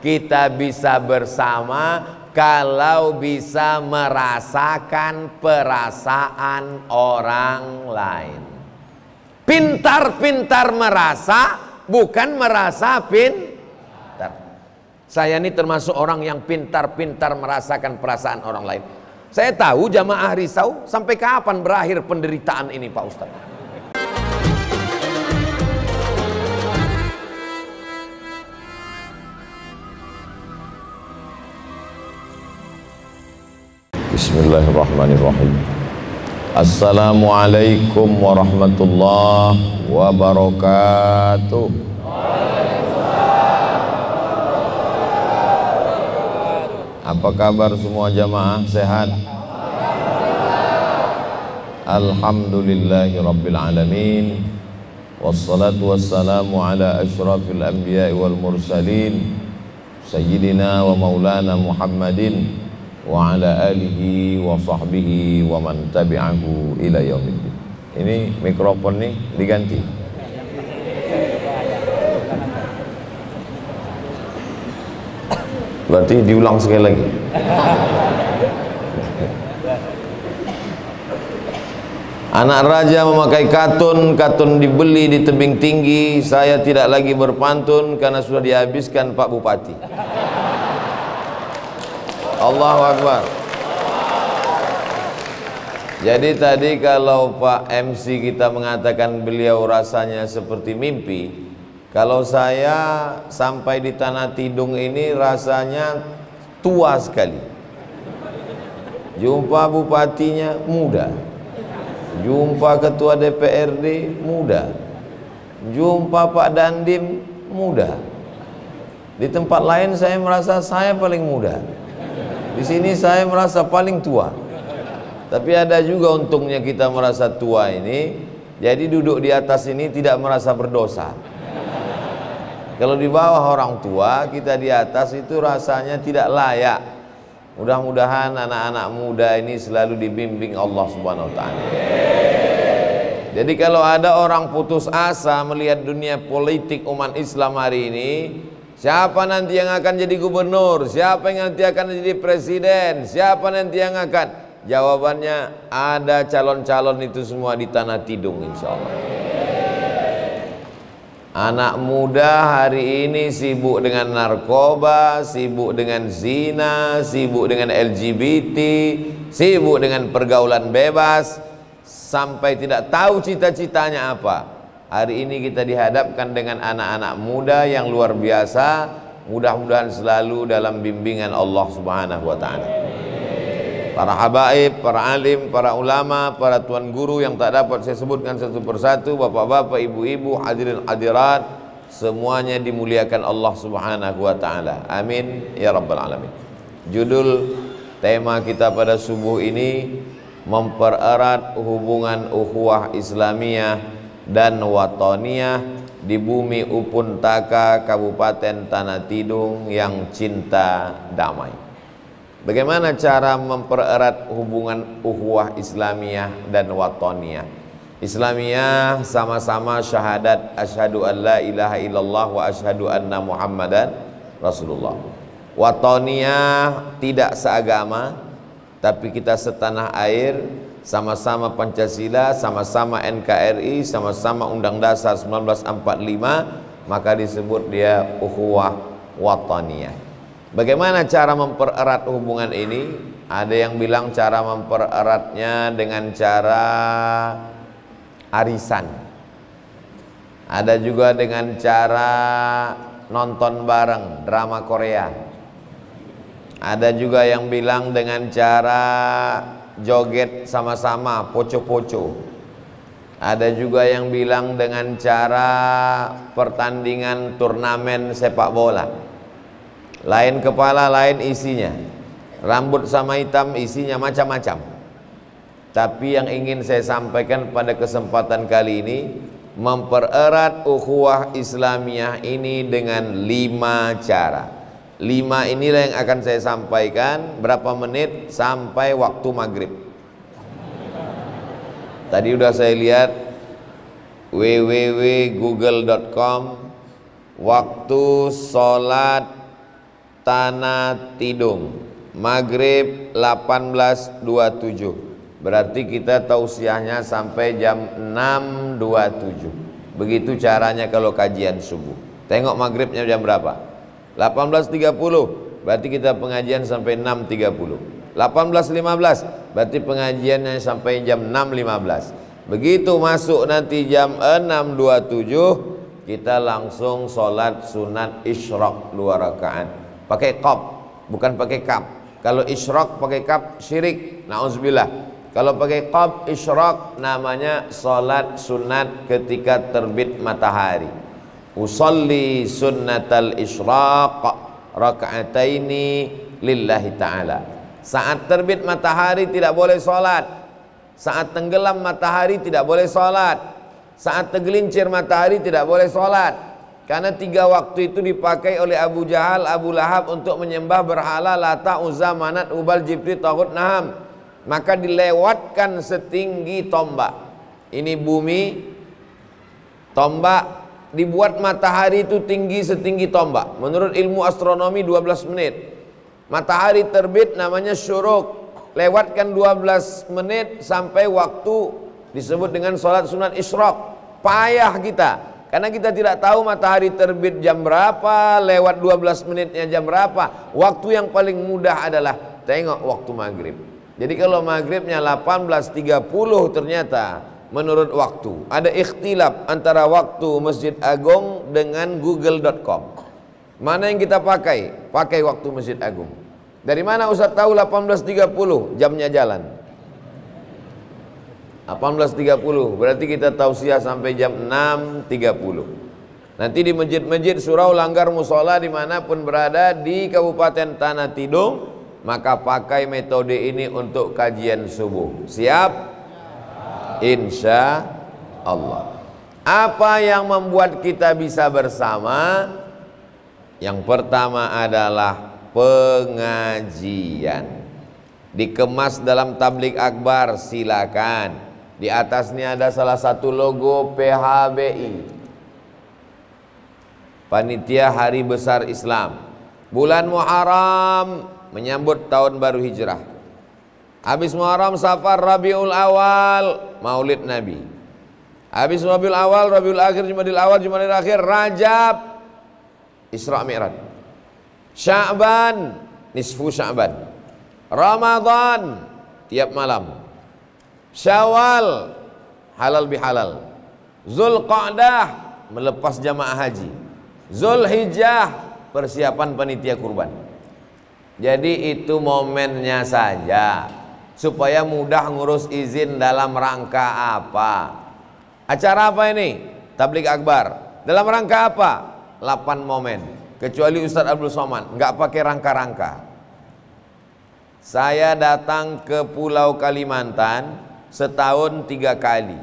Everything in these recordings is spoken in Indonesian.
Kita bisa bersama kalau bisa merasakan perasaan orang lain. Pintar-pintar merasa, bukan merasa pintar. Saya ini termasuk orang yang pintar-pintar merasakan perasaan orang lain. Saya tahu jamaah risau sampai kapan berakhir penderitaan ini Pak Ustadz. Bismillahirrahmanirrahim. Assalamualaikum warahmatullahi wabarakatuh. Apa kabar semua jamaah, sehat? Alhamdulillahi rabbil alamin. Wassalatu wassalamu ala asyrafil anbiya'i wal mursalin Sayyidina wa maulana Muhammadin wa ala alihi wa sahbihi wa man tabi'ahu ila yaumiddin. Ini mikrofon nih diganti. Berarti diulang sekali lagi. Anak raja memakai katun, katun dibeli di tebing tinggi. Saya tidak lagi berpantun karena sudah dihabiskan Pak Bupati. Allahu Akbar. Jadi tadi kalau Pak MC kita mengatakan beliau rasanya seperti mimpi, kalau saya sampai di Tanah Tidung ini rasanya tua sekali. Jumpa bupatinya muda, jumpa ketua DPRD muda, jumpa Pak Dandim muda. Di tempat lain saya merasa saya paling muda. Di sini saya merasa paling tua. Tapi ada juga untungnya kita merasa tua ini. Jadi duduk di atas ini tidak merasa berdosa. Kalau di bawah orang tua, kita di atas itu rasanya tidak layak. Mudah-mudahan anak-anak muda ini selalu dibimbing Allah Subhanahu wa ta'ala. Jadi kalau ada orang putus asa melihat dunia politik umat Islam hari ini, siapa nanti yang akan jadi gubernur? Siapa yang nanti akan jadi presiden? Siapa nanti yang akan? Jawabannya ada calon-calon itu semua di Tanah Tidung insya Allah. Anak muda hari ini sibuk dengan narkoba, sibuk dengan zina, sibuk dengan LGBT, sibuk dengan pergaulan bebas, sampai tidak tahu cita-citanya apa. Hari ini kita dihadapkan dengan anak-anak muda yang luar biasa. Mudah-mudahan selalu dalam bimbingan Allah Subhanahu wa ta'ala. Para habaib, para alim, para ulama, para tuan guru yang tak dapat saya sebutkan satu persatu, bapak-bapak, ibu-ibu, hadirin hadirat, semuanya dimuliakan Allah Subhanahu wa ta'ala. Amin ya rabbal alamin. Judul tema kita pada subuh ini, mempererat hubungan ukhuwah Islamiyah dan watoniyah di bumi Upuntaka, Kabupaten Tanah Tidung yang cinta damai. Bagaimana cara mempererat hubungan ukhuwah Islamiyah dan watoniyah? Islamiyah sama-sama syahadat asyhadu an la ilaha illallah wa asyhadu anna Muhammadan Rasulullah. Watoniyah tidak seagama, tapi kita setanah air, sama-sama Pancasila, sama-sama NKRI, sama-sama Undang Dasar 1945, maka disebut dia ukhuwah wataniyah. Bagaimana cara mempererat hubungan ini? Ada yang bilang cara mempereratnya dengan cara arisan. Ada juga dengan cara nonton bareng drama Korea. Ada juga yang bilang dengan cara joget sama-sama, poco-poco. Ada juga yang bilang dengan cara pertandingan turnamen sepak bola. Lain kepala, lain isinya. Rambut sama hitam, isinya macam-macam. Tapi yang ingin saya sampaikan pada kesempatan kali ini, mempererat ukhuwah Islamiyah ini dengan 5 cara. 5 inilah yang akan saya sampaikan. Berapa menit sampai waktu maghrib. Tadi udah saya lihat www.google.com, waktu sholat Tanah Tidung, maghrib 18.27. Berarti kita tausiahnya sampai jam 6.27. Begitu caranya kalau kajian subuh. Tengok maghribnya jam berapa? 18.30. Berarti kita pengajian sampai 6.30. 18.15. Berarti pengajiannya sampai jam 6.15. Begitu masuk nanti jam 6.27, kita langsung sholat sunat isyraq 2 rakaat. Pakai qab, bukan pakai kap. Kalau isyraq pakai kap syirik, na'udzubillah. Kalau pakai qab isyraq namanya sholat sunat ketika terbit matahari. Usolli sunnatal isyraq raka'ataini lillahi ta'ala. Saat terbit matahari tidak boleh sholat. Saat tenggelam matahari tidak boleh sholat. Saat tergelincir matahari tidak boleh sholat. Karena 3 waktu itu dipakai oleh Abu Jahal, Abu Lahab untuk menyembah berhala Lata, Uzza, Manat, Ubal, Jibri, Taghut, Naham. Maka dilewatkan setinggi tombak. Ini bumi, tombak, dibuat matahari itu tinggi setinggi tombak. Menurut ilmu astronomi 12 menit. Matahari terbit namanya syuruk. Lewatkan 12 menit sampai waktu disebut dengan sholat sunat isyraq. Payah kita, karena kita tidak tahu matahari terbit jam berapa, lewat 12 menitnya jam berapa. Waktu yang paling mudah adalah tengok waktu maghrib. Jadi kalau maghribnya 18.30 ternyata menurut waktu ada ikhtilaf antara waktu Masjid Agung dengan google.com. Mana yang kita pakai? Pakai waktu Masjid Agung. Dari mana Ustaz tahu 18.30? Jamnya jalan 18.30. Berarti kita tausiah sampai jam 6.30. Nanti di masjid-masjid, surau, langgar, musola dimanapun berada di Kabupaten Tanah Tidung, maka pakai metode ini untuk kajian subuh. Siap? Insya Allah. Apa yang membuat kita bisa bersama? Yang pertama adalah pengajian. Dikemas dalam tablik akbar, silakan. Di atasnya ada salah satu logo PHBI, Panitia Hari Besar Islam. Bulan Muharram menyambut tahun baru hijrah. Habis Muharram, Safar, Rabiul Awal, Maulid Nabi. Habis Rabiul Awal, Rabiul Akhir, Jumadil Awal, Jumadil Akhir, Rajab, Isra Mi'raj. Sya'ban, nisfu Sya'ban. Ramadan, tiap malam. Syawal, halal bihalal. Zulqa'dah, melepas jamaah haji. Zulhijjah, persiapan panitia kurban. Jadi itu momennya saja, supaya mudah ngurus izin dalam rangka apa. Acara apa ini? Tablik akbar. Dalam rangka apa? 8 momen. Kecuali Ustadz Abdul Somad nggak pakai rangka-rangka. Saya datang ke Pulau Kalimantan setahun 3 kali.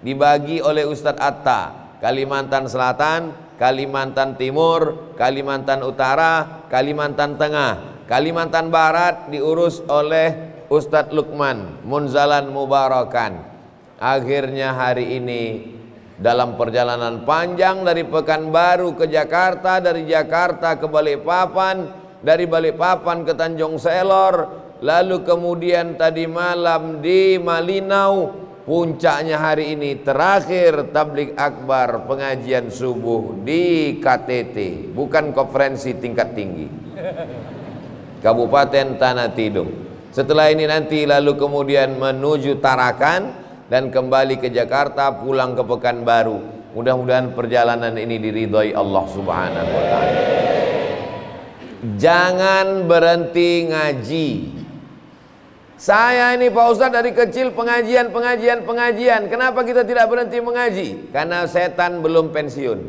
Dibagi oleh Ustadz Atta. Kalimantan Selatan, Kalimantan Timur, Kalimantan Utara, Kalimantan Tengah. Kalimantan Barat diurus oleh Ustadz Lukman Munzalan Mubarakan. Akhirnya hari ini dalam perjalanan panjang dari Pekanbaru ke Jakarta, dari Jakarta ke Balikpapan, dari Balikpapan ke Tanjung Selor, lalu kemudian tadi malam di Malinau, puncaknya hari ini terakhir tablik akbar pengajian subuh di KTT, bukan konferensi tingkat tinggi, Kabupaten Tanah Tidung. Setelah ini nanti lalu kemudian menuju Tarakan dan kembali ke Jakarta, pulang ke Pekanbaru. Mudah-mudahan perjalanan ini diridhoi Allah Subhanahu wa ta'ala. Jangan berhenti ngaji. Saya ini Pak Ustadz dari kecil pengajian. Kenapa kita tidak berhenti mengaji? Karena setan belum pensiun.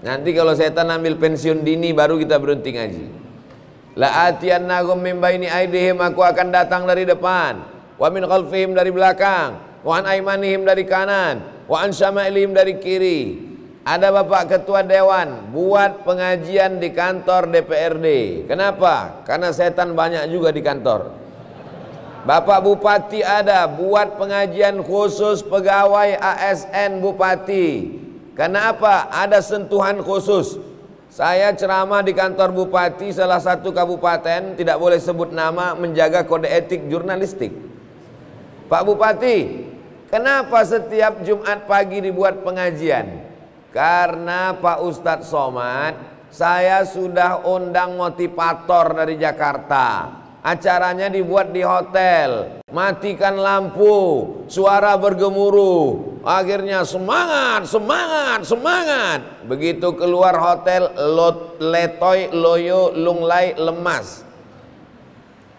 Nanti kalau setan ambil pensiun dini baru kita berhenti ngaji. La atiyannahum min baini aidihim, aku akan datang dari depan. Wa min khalfihim, dari belakang. Wa an aimanihim, dari kanan. Wa an syama'ilihim, dari kiri. Ada Bapak Ketua Dewan buat pengajian di kantor DPRD. Kenapa? Karena setan banyak juga di kantor. Bapak Bupati ada buat pengajian khusus pegawai ASN Bupati. Kenapa? Ada sentuhan khusus. Saya ceramah di kantor bupati salah satu kabupaten, tidak boleh sebut nama, menjaga kode etik jurnalistik. Pak Bupati, kenapa setiap Jumat pagi dibuat pengajian? Karena Pak Ustadz Somad, saya sudah undang motivator dari Jakarta. Acaranya dibuat di hotel, matikan lampu, suara bergemuruh. Akhirnya semangat, semangat, semangat. Begitu keluar hotel, letoy, loyo, lunglai, lemas.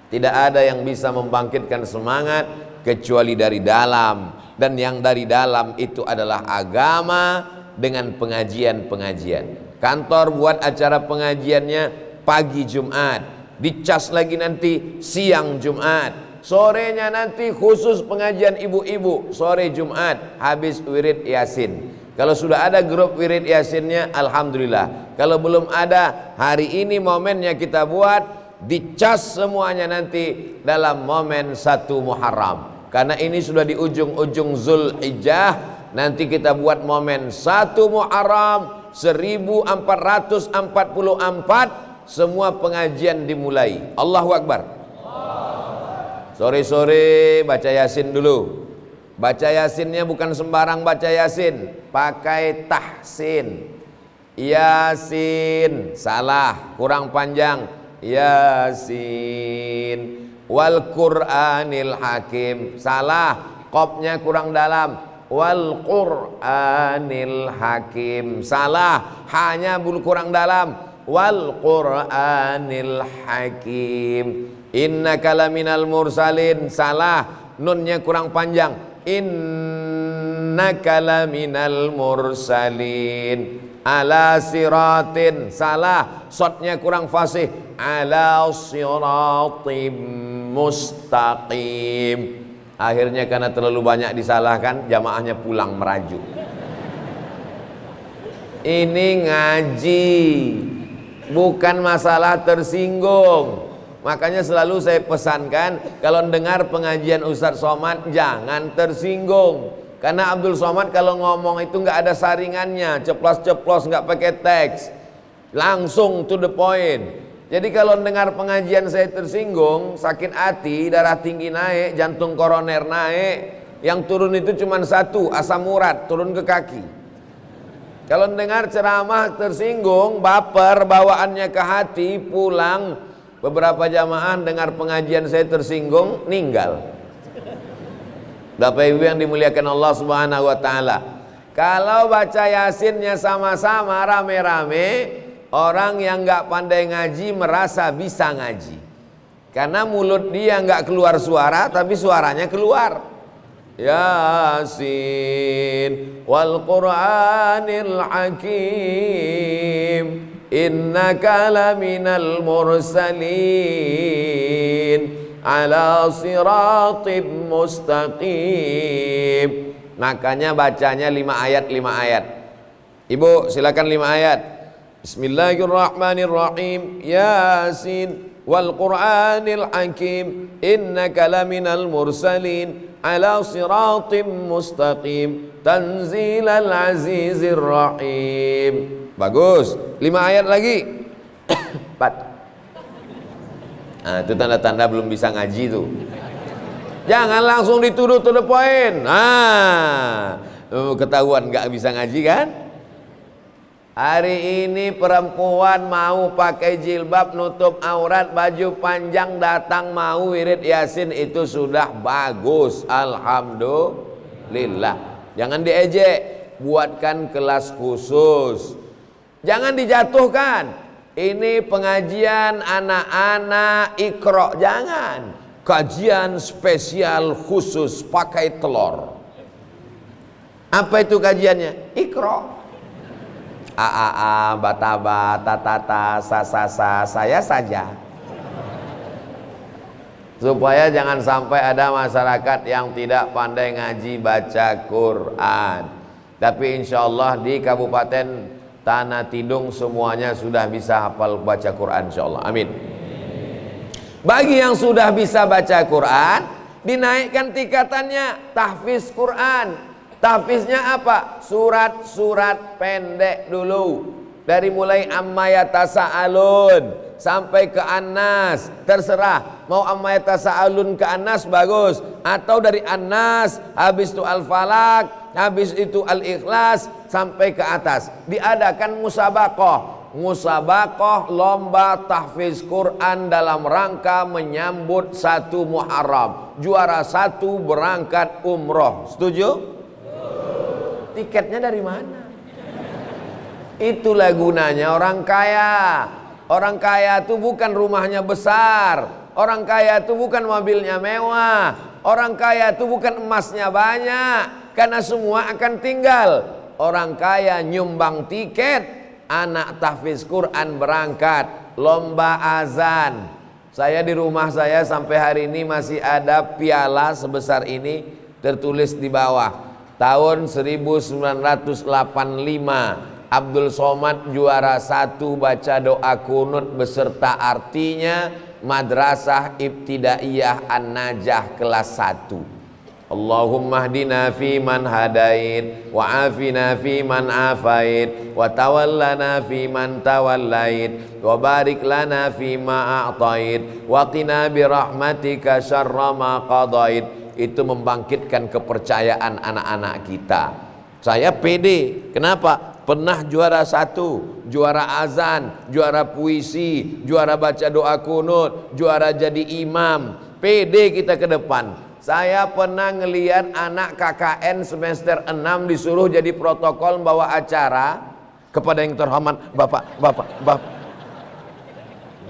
Tidak ada yang bisa membangkitkan semangat kecuali dari dalam. Dan yang dari dalam itu adalah agama dengan pengajian-pengajian. Kantor buat acara pengajiannya pagi Jumat, dicas lagi nanti siang Jumat, sorenya nanti khusus pengajian ibu-ibu, sore Jumat habis wirid Yasin. Kalau sudah ada grup wirid Yasinnya, alhamdulillah. Kalau belum ada, hari ini momennya kita buat, dicas semuanya nanti dalam momen 1 Muharram. Karena ini sudah di ujung-ujung Zulhijjah, nanti kita buat momen 1 Muharram 1444, semua pengajian dimulai. Allahu Akbar. Sore-sore baca Yasin dulu. Baca Yasinnya bukan sembarang baca Yasin, pakai tahsin. Yasin, salah, kurang panjang. Yasin wal Qur'anil Hakim, salah, qofnya kurang dalam. Wal Qur'anil Hakim, salah, hanya bulu kurang dalam. Wal Qur'anil Hakim. Innaka laminal mursalin, salah, nunnya kurang panjang. Innaka laminal mursalin. Ala siratin, salah, shotnya kurang fasih. Ala siratim mustaqim. Akhirnya karena terlalu banyak disalahkan, jamaahnya pulang merajuk. Ini ngaji, bukan masalah tersinggung. Makanya selalu saya pesankan, kalau dengar pengajian Ustadz Somad jangan tersinggung. Karena Abdul Somad kalau ngomong itu nggak ada saringannya, ceplos-ceplos, nggak pakai teks, langsung to the point. Jadi kalau dengar pengajian saya tersinggung, sakit hati, darah tinggi naik, jantung koroner naik, yang turun itu cuma satu, asam urat, turun ke kaki. Kalau dengar ceramah tersinggung, baper, bawaannya ke hati, pulang. Beberapa jamaah dengar pengajian saya tersinggung, ninggal. Bapak Ibu yang dimuliakan Allah Subhanahu wa Ta'ala, kalau baca Yasinnya sama-sama rame-rame, orang yang nggak pandai ngaji merasa bisa ngaji, karena mulut dia nggak keluar suara, tapi suaranya keluar. Yasin wal Qur'anil Hakim, innaka laminal mursalin ala siratim mustaqim. Makanya bacanya 5 ayat 5 ayat. Ibu silakan 5 ayat. Bismillahirrahmanirrahim. Yasin wal Qur'anil Hakim, innaka laminal mursalin ala siratim mustaqim tanzilal azizir rahim. Bagus. 5 ayat lagi. 4. Nah, itu tanda-tanda belum bisa ngaji tuh. Jangan langsung dituduh to the point. Nah, ketahuan nggak bisa ngaji kan? Hari ini perempuan mau pakai jilbab nutup aurat, baju panjang, datang mau wirid Yasin, itu sudah bagus, alhamdulillah. Jangan diejek, buatkan kelas khusus. Jangan dijatuhkan. Ini pengajian anak-anak Iqra, jangan. Kajian spesial khusus pakai telur. Apa itu kajiannya? Iqra. A, bataba, tatata, sa, saya saja. Supaya jangan sampai ada masyarakat yang tidak pandai ngaji baca Quran. Tapi insya Allah di Kabupaten Tanah Tidung semuanya sudah bisa hafal baca Quran, insya Allah. Amin. Bagi yang sudah bisa baca Quran, dinaikkan tingkatannya tahfiz Quran. Tahfiznya apa? Surat-surat pendek dulu. Dari mulai amma yatasaalun sampai ke An-Nas, terserah mau amma yatasaalun ke An-Nas bagus, atau dari An-Nas habis itu Al-Falaq, habis itu Al-Ikhlas sampai ke atas. Diadakan musabaqah lomba tahfiz Quran dalam rangka menyambut 1 Muharram. Juara 1 berangkat umroh. Setuju? Tiketnya dari mana? Itulah gunanya orang kaya. Orang kaya itu bukan rumahnya besar, orang kaya itu bukan mobilnya mewah, orang kaya itu bukan emasnya banyak, karena semua akan tinggal. Orang kaya nyumbang tiket, anak tahfiz Quran berangkat, lomba azan. Saya di rumah saya sampai hari ini masih ada piala sebesar ini, tertulis di bawah tahun 1985 Abdul Somad juara 1 baca doa kunut beserta artinya, Madrasah Ibtidaiyah An-Najah kelas 1. Allahumma hdina fi man hadait, wa afina fi man afait, wa tawallana fi man tawallait, wa barik lana fi ma a'tait, wa qina bi rahmatika syarra ma qadait. Itu membangkitkan kepercayaan anak-anak kita. Saya pede. Kenapa? Pernah juara 1, juara azan, juara puisi, juara baca doa kunut, juara jadi imam. Pede kita ke depan. Saya pernah ngelihat anak KKN semester 6 disuruh jadi protokol bawa acara kepada yang terhormat Bapak.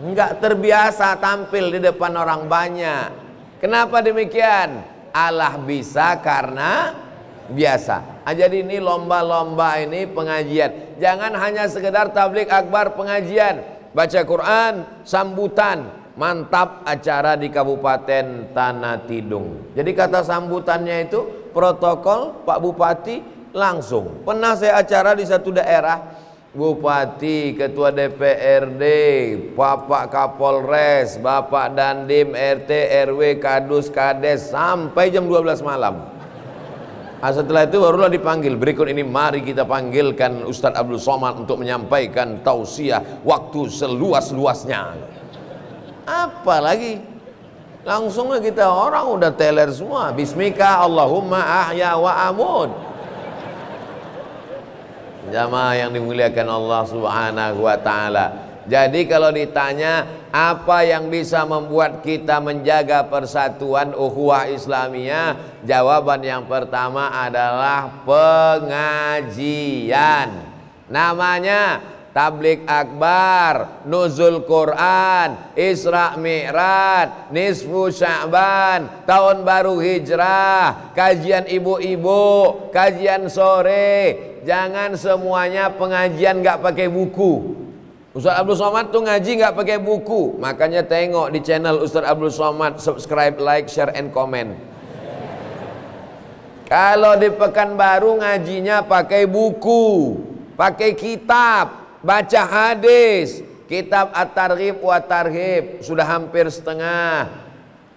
Enggak terbiasa tampil di depan orang banyak. Kenapa demikian? Allah bisa karena biasa. Jadi ini lomba-lomba ini pengajian. Jangan hanya sekedar tabligh akbar pengajian, baca Quran, sambutan. Mantap acara di Kabupaten Tanah Tidung. Jadi kata sambutannya itu protokol Pak Bupati langsung. Pernah saya acara di satu daerah, Bupati, Ketua DPRD, Bapak Kapolres, Bapak Dandim, RT, RW, Kadus, Kades sampai jam 12 malam. Setelah itu barulah dipanggil. Berikut ini mari kita panggilkan Ustadz Abdul Somad untuk menyampaikan tausiah waktu seluas-luasnya. Apa lagi? Langsung kita orang udah teler semua. Bismika Allahumma ahya wa amud. Jamaah yang dimuliakan Allah Subhanahu wa taala. Jadi kalau ditanya apa yang bisa membuat kita menjaga persatuan ukhuwah Islamiyah, jawaban yang pertama adalah pengajian. Namanya tabligh akbar, nuzul Quran, Isra Mi'raj, nisfu Sya'ban, tahun baru hijrah, kajian ibu-ibu, kajian sore. Jangan semuanya pengajian nggak pakai buku. Ustaz Abdul Somad tuh ngaji nggak pakai buku. Makanya tengok di channel Ustaz Abdul Somad, subscribe, like, share, and comment. Kalau di Pekanbaru ngajinya pakai buku, pakai kitab, baca hadis, kitab At-Targhib wa Tarhib sudah hampir setengah.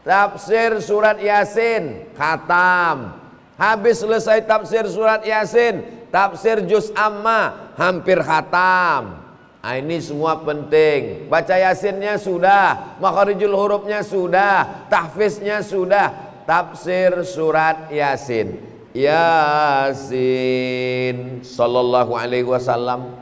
Tafsir surat Yasin khatam. Habis selesai tafsir surat Yasin, tafsir juz amma hampir khatam. Nah, ini semua penting. Baca Yasinnya sudah, makharijul hurufnya sudah, tahfiznya sudah, tafsir surat Yasin. Yasin sallallahu alaihi wasallam.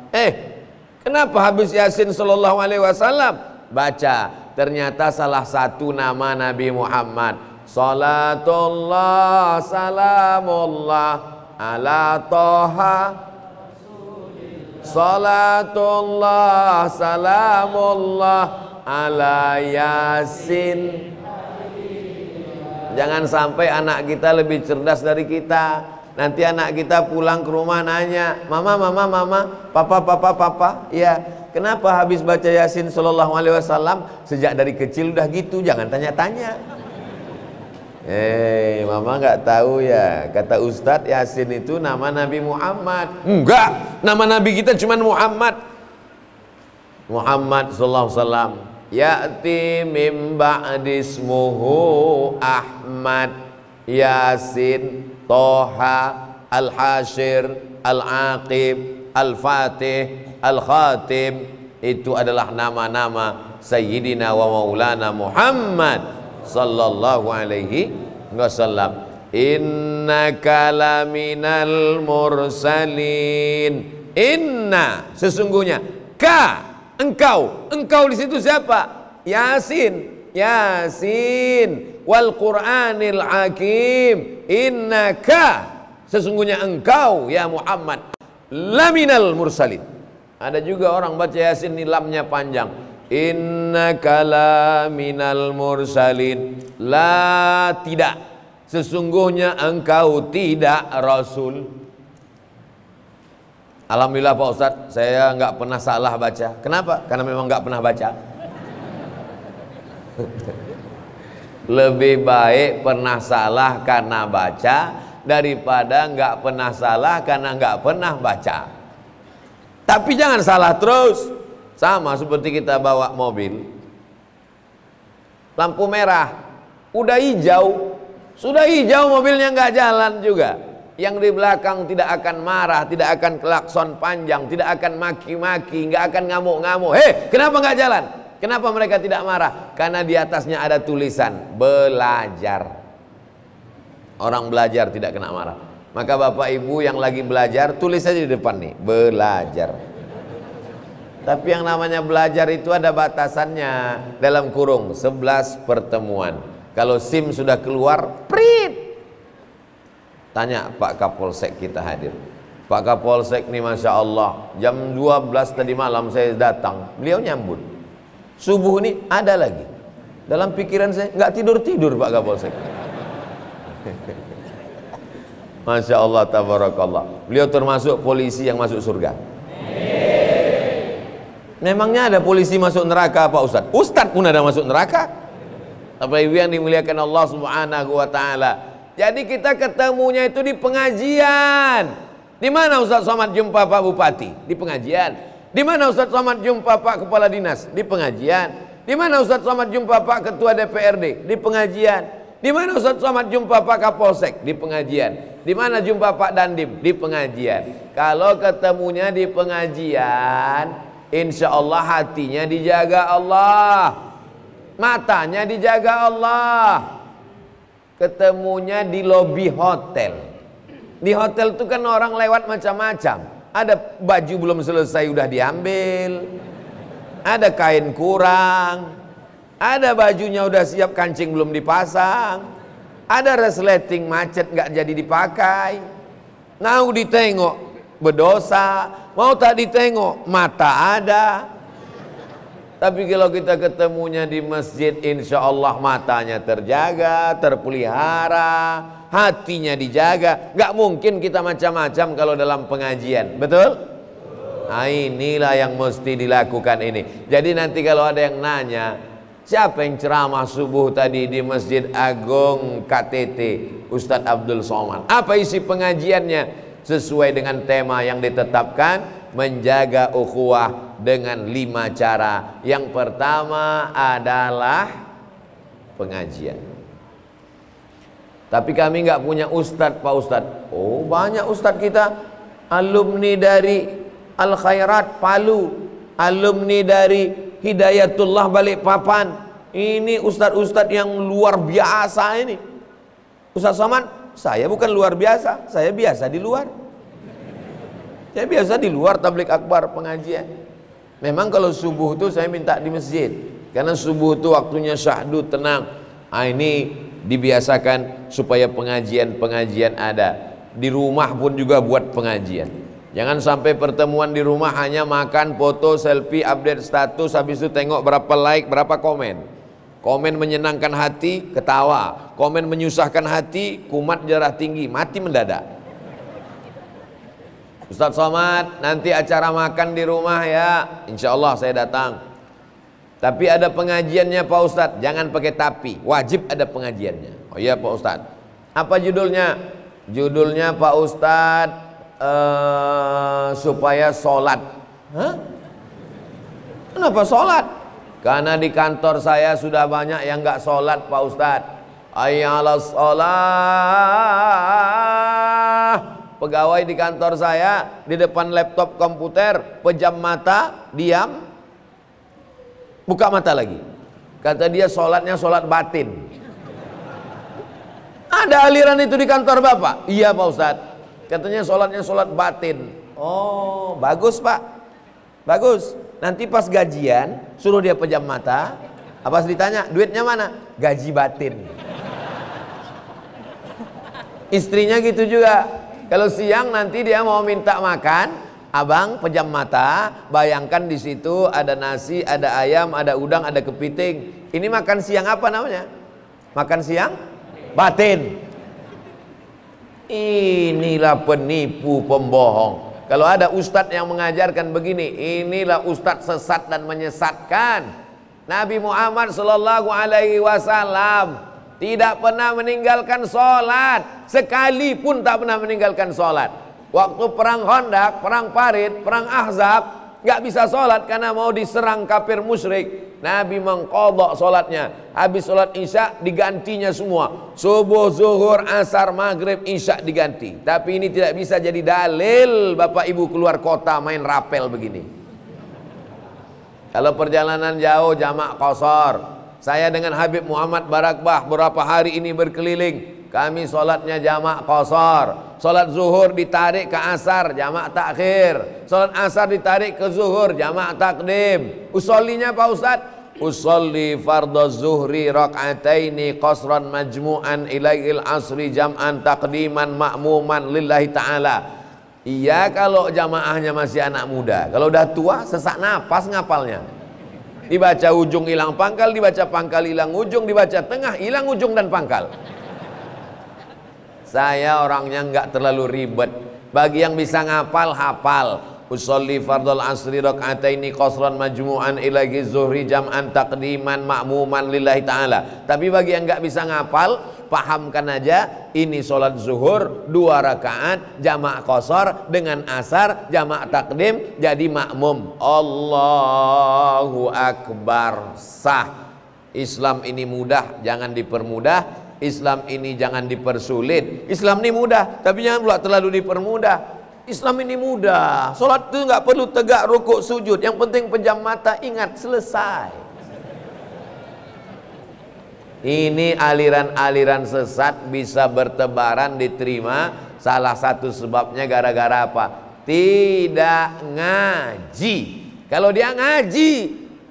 Kenapa habis Yasin sallallahu alaihi wasallam? Baca, ternyata salah satu nama Nabi Muhammad. Salatullah salamullah ala Toha. Salatullah salamullah ala Yasin. Jangan sampai anak kita lebih cerdas dari kita. Nanti anak kita pulang ke rumah nanya, mama, papa, ya kenapa habis baca Yasin sallallahu alaihi wasallam? Sejak dari kecil udah gitu, jangan tanya-tanya. Mama nggak tahu ya, kata Ustadz Yasin itu nama Nabi Muhammad. Enggak, nama Nabi kita cuma Muhammad. Muhammad sallallahu alaihi wasallam. Ya'ti mim ba'di ismuhu Ahmad, Yasin, Toha, Al-Hasyr, Al-Aqib, Al-Fatih, Al-Khatim, itu adalah nama-nama Sayyidina wa Maulana Muhammad sallallahu alaihi wasallam. Innaka laminal mursalin. Inna, sesungguhnya, ka, engkau di situ siapa? Yasin, Yasin, wal Qur'anil Hakim. Innaka, sesungguhnya engkau ya Muhammad laminal mursalin. Ada juga orang baca Yasin ini lamnya panjang. Innaka laminal mursalin. La, tidak, sesungguhnya engkau tidak Rasul. Alhamdulillah Pak Ustadz, saya nggak pernah salah baca. Kenapa? Karena memang nggak pernah baca. Lebih baik pernah salah karena baca daripada nggak pernah salah karena nggak pernah baca. Tapi jangan salah terus. Sama seperti kita bawa mobil, lampu merah, udah hijau, sudah hijau mobilnya nggak jalan juga. Yang di belakang tidak akan marah, tidak akan klakson panjang, tidak akan maki-maki, nggak akan ngamuk-ngamuk. Hei, kenapa nggak jalan? Kenapa mereka tidak marah? Karena di atasnya ada tulisan belajar. Orang belajar tidak kena marah. Maka bapak ibu yang lagi belajar, tulis saja di depan nih, belajar. Tapi yang namanya belajar itu ada batasannya, dalam kurung 11 pertemuan. Kalau SIM sudah keluar, prit. Tanya Pak Kapolsek kita hadir. Pak Kapolsek nih Masya Allah, jam 12 tadi malam saya datang, beliau nyambut. Subuh ini ada lagi. Dalam pikiran saya, nggak tidur-tidur Pak Kapolsek. Masya Allah, tabarakallah. Beliau termasuk polisi yang masuk surga. Memangnya ada polisi masuk neraka Pak Ustadz? Ustadz pun ada masuk neraka. Apa ibu yang dimuliakan Allah Subhanahu wa ta'ala. Jadi kita ketemunya itu di pengajian. Di mana Ustadz Somad jumpa Pak Bupati? Di pengajian. Di mana Ustadz Somad jumpa Pak Kepala Dinas? Di pengajian. Di mana Ustadz Somad jumpa Pak Ketua DPRD? Di pengajian. Di mana Ustadz Somad jumpa Pak Kapolsek? Di pengajian. Di mana jumpa Pak Dandim? Di pengajian. Kalau ketemunya di pengajian, insya Allah hatinya dijaga Allah, matanya dijaga Allah. Ketemunya di lobi hotel. Di hotel itu kan orang lewat macam-macam. Ada baju belum selesai udah diambil, ada kain kurang, ada bajunya udah siap kancing belum dipasang, ada resleting macet nggak jadi dipakai. Mau ditengok berdosa, mau tak ditengok mata ada. Tapi kalau kita ketemunya di masjid, insya Allah matanya terjaga, terpelihara, hatinya dijaga. Gak mungkin kita macam-macam kalau dalam pengajian, betul? Nah, inilah yang mesti dilakukan ini. Jadi nanti kalau ada yang nanya, siapa yang ceramah subuh tadi di Masjid Agung KTT? Ustadz Abdul Somad. Apa isi pengajiannya? Sesuai dengan tema yang ditetapkan, menjaga ukhuwah dengan 5 cara. Yang pertama adalah pengajian. Tapi kami nggak punya ustadz Pak Ustadz. Oh, banyak ustadz kita, alumni dari Al Khairat Palu, alumni dari Hidayatullah Balikpapan. Ini ustadz-ustadz yang luar biasa ini. Ustadz Somad, saya bukan luar biasa, saya biasa di luar. Saya biasa di luar tablik akbar pengajian. Memang kalau subuh itu saya minta di masjid, karena subuh itu waktunya syahdu, tenang. Ini dibiasakan supaya pengajian-pengajian ada. Di rumah pun juga buat pengajian. Jangan sampai pertemuan di rumah hanya makan, foto, selfie, update status, habis itu tengok berapa like, berapa komen. Komen menyenangkan hati, ketawa. Komen menyusahkan hati, kumat darah tinggi, mati mendadak. Ustadz Somad, nanti acara makan di rumah ya, insya Allah saya datang. Tapi ada pengajiannya Pak Ustadz, jangan pakai tapi, wajib ada pengajiannya. Oh iya Pak Ustadz. Apa judulnya? Judulnya Pak Ustadz, supaya sholat. Hah? Kenapa sholat? Karena di kantor saya sudah banyak yang nggak sholat Pak Ustadz. Hayya 'alas sholat, pegawai di kantor saya di depan laptop komputer, pejam mata, diam, buka mata lagi. Kata dia sholatnya sholat batin. Ada aliran itu di kantor Bapak? Iya Pak Ustadz. Katanya sholatnya sholat batin. Oh bagus Pak, bagus. Nanti pas gajian suruh dia pejam mata. Apa ditanya duitnya mana? Gaji batin. Istrinya gitu juga. Kalau siang nanti dia mau minta makan, abang pejam mata, bayangkan di situ ada nasi, ada ayam, ada udang, ada kepiting. Ini makan siang apa namanya? Makan siang batin. Inilah penipu pembohong. Kalau ada ustadz yang mengajarkan begini, inilah ustadz sesat dan menyesatkan. Nabi Muhammad sallallahu alaihi wasallam tidak pernah meninggalkan sholat, sekalipun tak pernah meninggalkan sholat. Waktu perang Khandaq, perang Parit, perang Ahzab, nggak bisa sholat karena mau diserang kafir musyrik. Nabi mengqadha sholatnya. Habis sholat isya digantinya semua. Subuh, zuhur, asar, maghrib, isya diganti. Tapi ini tidak bisa jadi dalil Bapak Ibu keluar kota main rapel begini. Kalau perjalanan jauh jamak qashar. Saya dengan Habib Muhammad Barakbah berapa hari ini berkeliling. Kami sholatnya jamak qashar. Sholat zuhur ditarik ke asar, jamak takhir. Sholat asar ditarik ke zuhur, jamak takdim. Usollinya Pak Ustadz? Usolli fardhu zuhri rak'ataini qasran majmu'an ilail asri jam'an takdiman ma'muman lillahi ta'ala. Iya kalau jamaahnya masih anak muda. Kalau udah tua sesak napas ngapalnya. Dibaca ujung hilang pangkal, dibaca pangkal hilang ujung, dibaca tengah hilang ujung dan pangkal. Saya orangnya nggak terlalu ribet. Bagi yang bisa ngapal, hafal. Usolli fardhul asri rak'ataini qasran majmu'an ilaihi zuhri jam'an taqdiman ma'muman lillahi ta'ala. Tapi bagi yang nggak bisa ngapal, pahamkan aja ini sholat zuhur 2 rakaat jamak qashar dengan asar jamak takdim jadi makmum. Allahu akbar, sah. Islam ini mudah, jangan dipermudah. Islam ini jangan dipersulit. Islam ini mudah, tapi jangan pula terlalu dipermudah. Islam ini mudah. Sholat itu nggak perlu tegak, rukuk, sujud. Yang penting pejam mata, ingat, selesai. Ini aliran-aliran sesat bisa bertebaran diterima. Salah satu sebabnya gara-gara apa? Tidak ngaji. Kalau dia ngaji,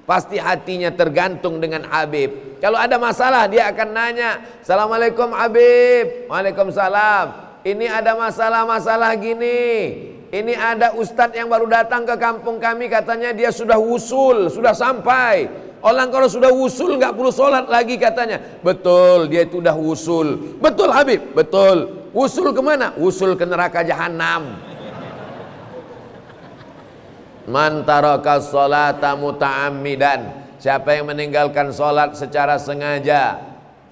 pasti hatinya tergantung dengan Habib. Kalau ada masalah dia akan nanya, Assalamualaikum Habib. Waalaikumsalam. Ini ada masalah-masalah gini. Ini ada ustadz yang baru datang ke kampung kami, katanya dia sudah wusul, sudah sampai. Orang kalau sudah wusul nggak perlu sholat lagi katanya. Betul, dia itu udah wusul. Betul Habib, betul. Wusul kemana? Wusul ke neraka jahanam. Man taraka sholata muta'ammidan, siapa yang meninggalkan sholat secara sengaja,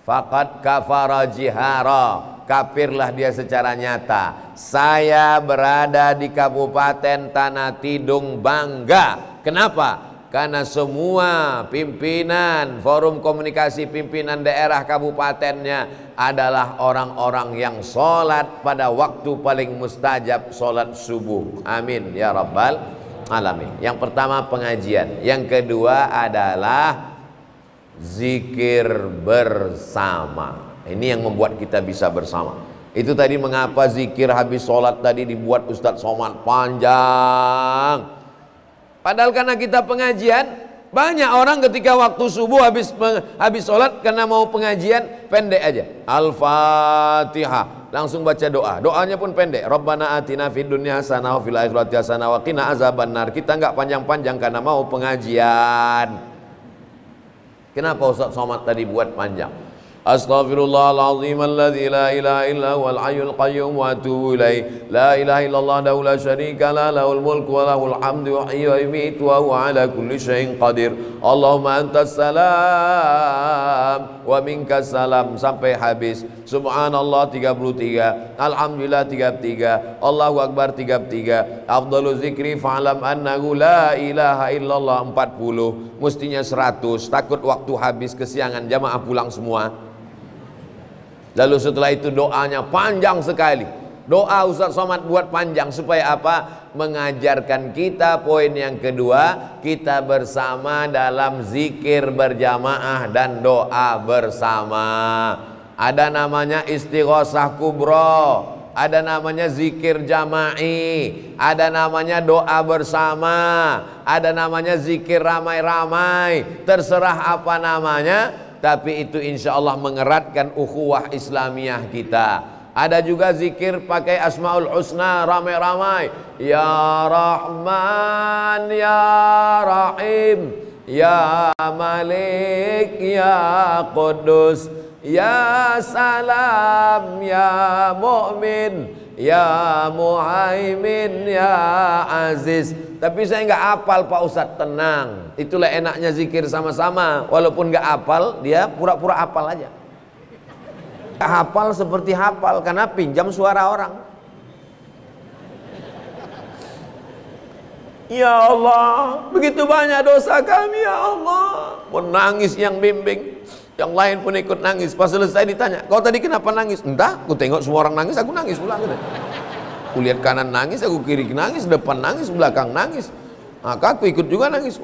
faqad kafara jihara, kafirlah dia secara nyata. Saya berada di Kabupaten Tanah Tidung bangga. Kenapa? Karena semua pimpinan forum komunikasi pimpinan daerah kabupatennya adalah orang-orang yang sholat pada waktu paling mustajab, sholat subuh. Amin ya rabbal alamin. Yang pertama pengajian, yang kedua adalah zikir bersama. Ini yang membuat kita bisa bersama. Itu tadi mengapa zikir habis sholat tadi dibuat Ustadz Somad panjang. Padahal karena kita pengajian, banyak orang ketika waktu subuh habis sholat karena mau pengajian pendek aja. Al-Fatihah, langsung baca doa. Doanya pun pendek. Rabbana atina fid dunya hasanah wa fil akhirati hasanah wa qina azabannar. Kita nggak panjang-panjang karena mau pengajian. Kenapa Ustaz Somad tadi buat panjang? Astaghfirullahaladzim alladzi la ilaha illa huwal hayyul qayyum wa atubu ilaih. La ilaha illallah dahu la syarika la lahul mulku wa lahul hamdu yuhyi wa yumiitu wa huwa ala kulli syai'in qadir. Allahumma antas salam wa minkas salam sampai habis. Subhanallah 33, alhamdulillah 33, Allahu akbar 33. Afdalu zikri fa'lam annahu la ilaha illallah 40. Mestinya 100. Takut waktu habis kesiangan jamaah pulang semua. Lalu setelah itu doanya panjang sekali. Doa Ustaz Somad buat panjang supaya apa? Mengajarkan kita poin yang kedua, kita bersama dalam zikir berjamaah dan doa bersama. Ada namanya istighosah kubro, ada namanya zikir jama'i, ada namanya doa bersama, ada namanya zikir ramai-ramai. Terserah apa namanya, tapi itu insya Allah mengeratkan ukhuwah Islamiyah kita. Ada juga zikir pakai Asmaul Husna ramai-ramai. Ya Rahman, Ya Rahim, Ya Malik, Ya Qudus, Ya Salam, Ya Mu'min, Ya Muhaimin, Ya Aziz. Tapi saya nggak hafal Pak Ustadz. Tenang, itulah enaknya zikir sama-sama. Walaupun nggak hafal, dia pura-pura hafal aja. Hafal seperti hafal karena pinjam suara orang. Ya Allah, begitu banyak dosa kami ya Allah. Menangis yang bimbing, yang lain pun ikut nangis. Pas selesai ditanya, kau tadi kenapa nangis? Entah, aku tengok semua orang nangis, aku nangis pula. Aku lihat kanan nangis, aku kiri nangis, depan nangis, belakang nangis. Maka aku ikut juga nangis.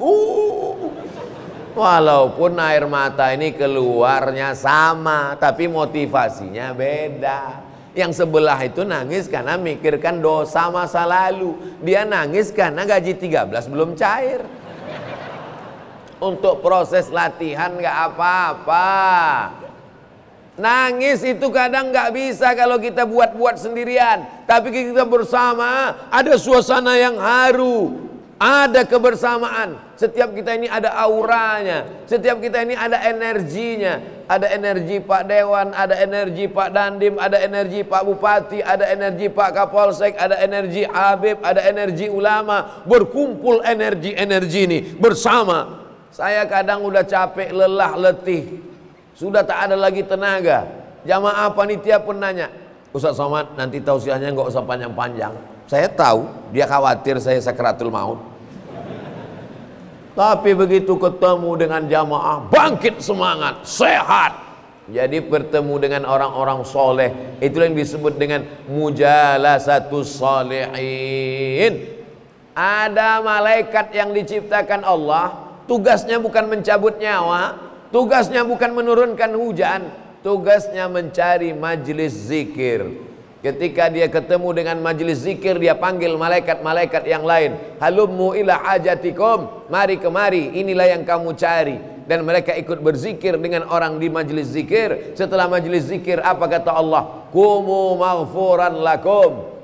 Walaupun air mata ini keluarnya sama, tapi motivasinya beda. Yang sebelah itu nangis karena mikirkan dosa masa lalu. Dia nangis karena gaji 13 belum cair. Untuk proses latihan nggak apa-apa. Nangis itu kadang nggak bisa kalau kita buat-buat sendirian. Tapi kita bersama, ada suasana yang haru, ada kebersamaan. Setiap kita ini ada auranya, setiap kita ini ada energinya. Ada energi Pak Dewan, ada energi Pak Dandim, ada energi Pak Bupati, ada energi Pak Kapolsek, ada energi Habib, ada energi ulama. Berkumpul energi-energi ini bersama. Saya kadang udah capek, lelah, letih, sudah tak ada lagi tenaga. Jamaah panitia pun nanya, Ustaz Somad nanti tausiahnya nggak usah panjang-panjang. Saya tahu dia khawatir saya sakratul maut. Tapi begitu ketemu dengan jamaah, bangkit semangat, sehat. Jadi bertemu dengan orang-orang soleh, itulah yang disebut dengan mujalasatus sholihin. Ada malaikat yang diciptakan Allah, tugasnya bukan mencabut nyawa, tugasnya bukan menurunkan hujan, tugasnya mencari majelis zikir. Ketika dia ketemu dengan majelis zikir, dia panggil malaikat-malaikat yang lain. Halummu ila hajatikum, mari kemari, inilah yang kamu cari. Dan mereka ikut berzikir dengan orang di majelis zikir. Setelah majelis zikir, apa kata Allah? Kumu maghfuran lakum,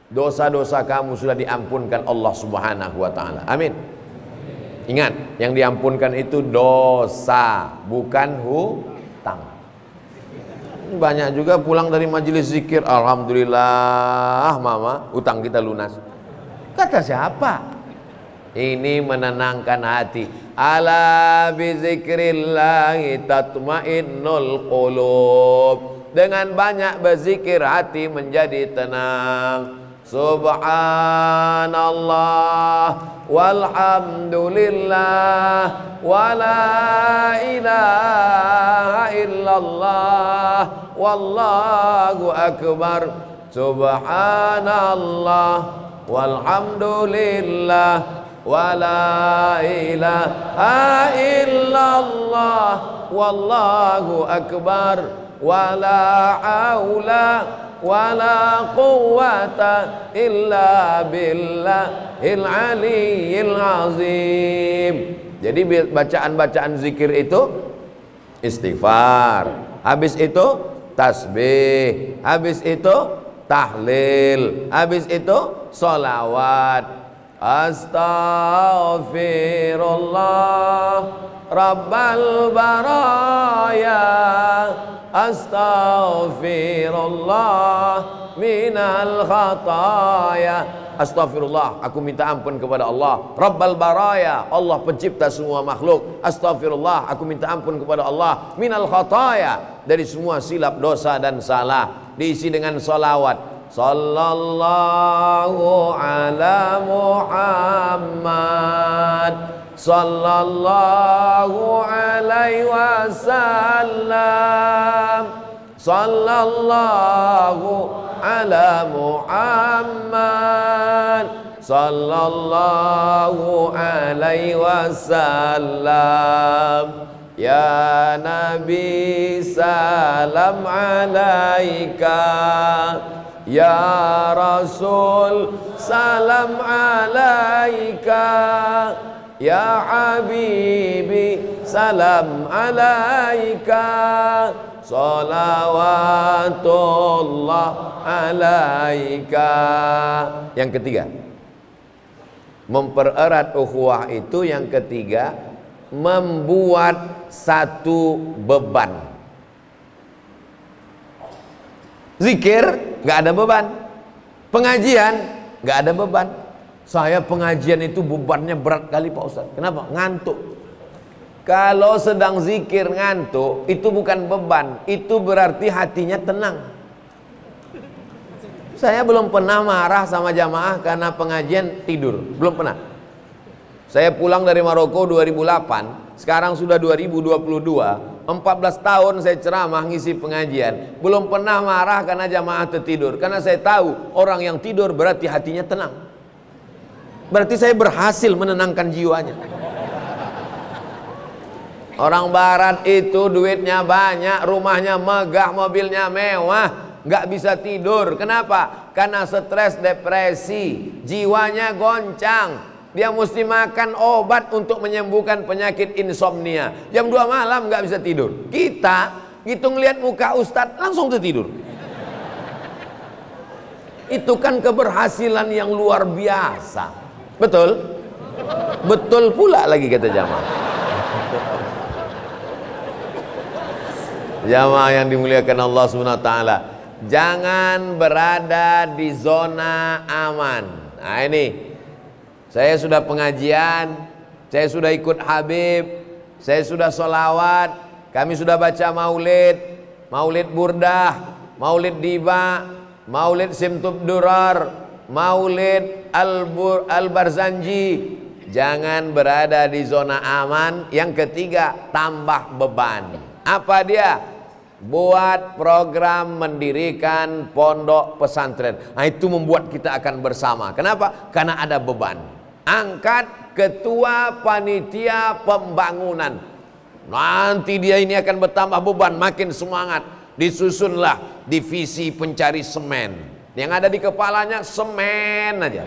dosa-dosa kamu sudah diampunkan Allah subhanahu wa ta'ala. Amin. Ingat, yang diampunkan itu dosa, bukan hutang. Banyak juga pulang dari majelis zikir, alhamdulillah mama, utang kita lunas. Kata siapa? Ini menenangkan hati. Ala bizikrillahi tatmainnul qulub. Dengan banyak berzikir hati menjadi tenang. Subhanallah walhamdulillah wala ilaha illallah wallahu akbar. Subhanallah walhamdulillah wala ilaha illallah wallahu akbar wala haula wala quwwata illa billahil aliyyil azim. Jadi bacaan-bacaan zikir itu istighfar, habis itu tasbih, habis itu tahlil, habis itu sholawat. Astaghfirullah Rabbal baraya, astaghfirullah minal khataya. Astaghfirullah, aku minta ampun kepada Allah. Rabbal baraya, Allah pencipta semua makhluk. Astaghfirullah, aku minta ampun kepada Allah. Minal khataya, dari semua silap, dosa dan salah. Diisi dengan salawat. Sallallahu ala Muhammad, sallallahu alaihi wasallam, sallallahu ala Muhammad sallallahu alaihi wasallam. Ya Nabi salam alaika, ya Rasul salam alaika, ya Habibi salam alaika, salawatullah alaika. Yang ketiga, mempererat ukhuwah itu. Yang ketiga, membuat satu beban. Zikir nggak ada beban, pengajian nggak ada beban. Saya pengajian itu bebannya berat kali Pak Ustadz. Kenapa? Ngantuk. Kalau sedang zikir ngantuk, itu bukan beban, itu berarti hatinya tenang. Saya belum pernah marah sama jamaah karena pengajian tidur, belum pernah. Saya pulang dari Maroko 2008, sekarang sudah 2022, 14 tahun saya ceramah ngisi pengajian, belum pernah marah karena jamaah tertidur. Karena saya tahu orang yang tidur berarti hatinya tenang. Berarti saya berhasil menenangkan jiwanya. Orang barat itu duitnya banyak, rumahnya megah, mobilnya mewah, nggak bisa tidur. Kenapa? Karena stres, depresi, jiwanya goncang. Dia mesti makan obat untuk menyembuhkan penyakit insomnia. Jam 2 malam nggak bisa tidur. Kita gitu ngelihat muka Ustadz langsung tertidur. Itu kan keberhasilan yang luar biasa. Betul? Betul pula lagi kata jamaah. Jamaah yang dimuliakan Allah Subhanahu wa taala, jangan berada di zona aman. Nah ini, saya sudah pengajian, saya sudah ikut Habib, saya sudah sholawat, kami sudah baca maulid, maulid burdah, maulid diba, maulid simtub durar, maulid al-barzanji. Jangan berada di zona aman. Yang ketiga, tambah beban. Apa dia? Buat program mendirikan pondok pesantren. Nah itu membuat kita akan bersama. Kenapa? Karena ada beban. Angkat ketua panitia pembangunan. Nanti dia ini akan bertambah beban, makin semangat. Disusunlah divisi pencari semen. Yang ada di kepalanya semen aja.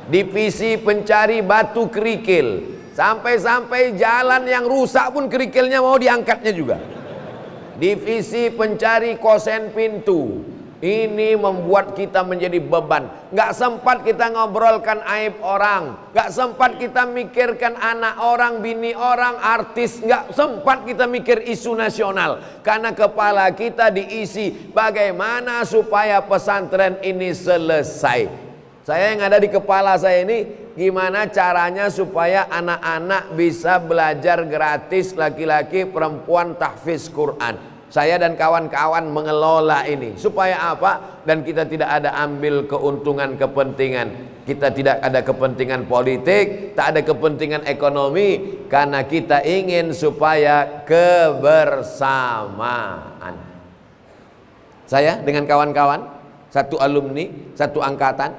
Divisi pencari batu kerikil. Sampai-sampai jalan yang rusak pun kerikilnya mau diangkatnya juga. Divisi pencari kosen pintu. Ini membuat kita menjadi beban. Gak sempat kita ngobrolkan aib orang, gak sempat kita mikirkan anak orang, bini orang, artis. Gak sempat kita mikir isu nasional. Karena kepala kita diisi bagaimana supaya pesantren ini selesai. Saya yang ada di kepala saya ini, gimana caranya supaya anak-anak bisa belajar gratis, laki-laki, perempuan, tahfiz Quran. Saya dan kawan-kawan mengelola ini. Supaya apa? Dan kita tidak ada ambil keuntungan kepentingan. Kita tidak ada kepentingan politik, tak ada kepentingan ekonomi. Karena kita ingin supaya kebersamaan. Saya dengan kawan-kawan, satu alumni, satu angkatan.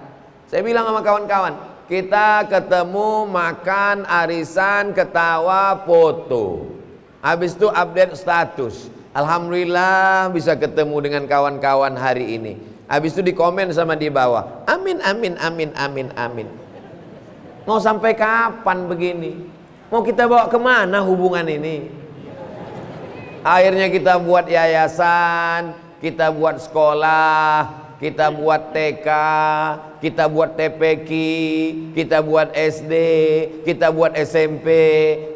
Saya bilang sama kawan-kawan, kita ketemu, makan, arisan, ketawa, foto. Habis itu update status. Alhamdulillah bisa ketemu dengan kawan-kawan hari ini. Habis itu dikomen sama di bawah, amin, amin, amin, amin, amin. Mau sampai kapan begini? Mau kita bawa kemana hubungan ini? Akhirnya kita buat yayasan, kita buat sekolah, kita buat TK, kita buat TPQ, kita buat SD, kita buat SMP,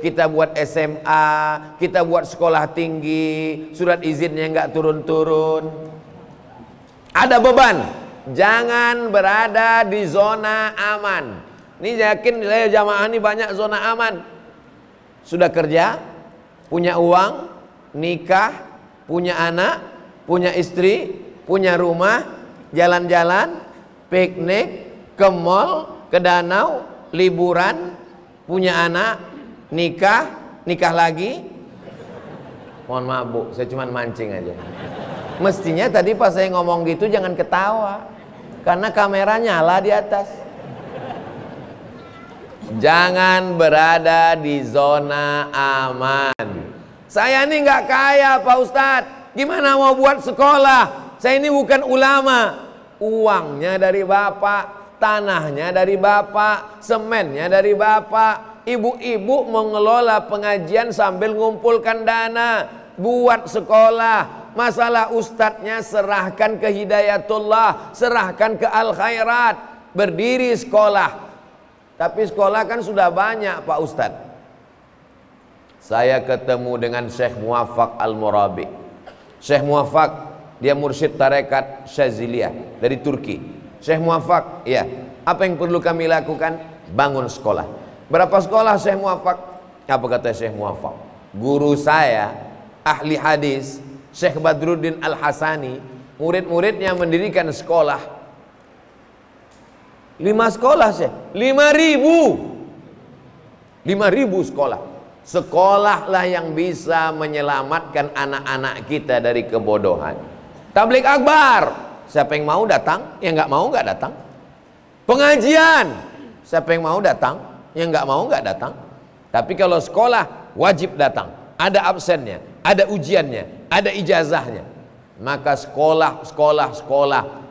kita buat SMA, kita buat sekolah tinggi, surat izinnya nggak turun-turun. Ada beban. Jangan berada di zona aman. Ini yakin saya jamaah ini banyak zona aman. Sudah kerja, punya uang, nikah, punya anak, punya istri, punya rumah, jalan-jalan, piknik, ke mall, ke danau, liburan, punya anak, nikah, nikah lagi. Mohon maaf Bu, saya cuma mancing aja. Mestinya tadi pas saya ngomong gitu jangan ketawa, karena kamera nyala di atas. Jangan berada di zona aman. Saya ini nggak kaya Pak Ustadz, gimana mau buat sekolah? Saya ini bukan ulama. Uangnya dari bapak, tanahnya dari bapak, semennya dari bapak. Ibu-ibu mengelola pengajian sambil ngumpulkan dana buat sekolah. Masalah ustadznya serahkan ke Hidayatullah, serahkan ke Al-Khairat, berdiri sekolah. Tapi sekolah kan sudah banyak Pak Ustadz. Saya ketemu dengan Syekh Muwaffaq Al-Murabi. Syekh Muwaffaq, dia mursyid tarekat Syaziliyah dari Turki. Syekh Muwaffaq, ya, apa yang perlu kami lakukan? Bangun sekolah. Berapa sekolah Syekh Muwaffaq? Apa kata Syekh Muwaffaq? Guru saya, ahli hadis, Syekh Badruddin Al-Hasani, murid-muridnya mendirikan sekolah. 5 sekolah Syekh, 5.000 sekolah. Sekolahlah yang bisa menyelamatkan anak-anak kita dari kebodohan. Tabligh akbar, siapa yang mau datang, yang nggak mau nggak datang. Pengajian, siapa yang mau datang, yang nggak mau nggak datang. Tapi kalau sekolah wajib datang, ada absennya, ada ujiannya, ada ijazahnya. Maka sekolah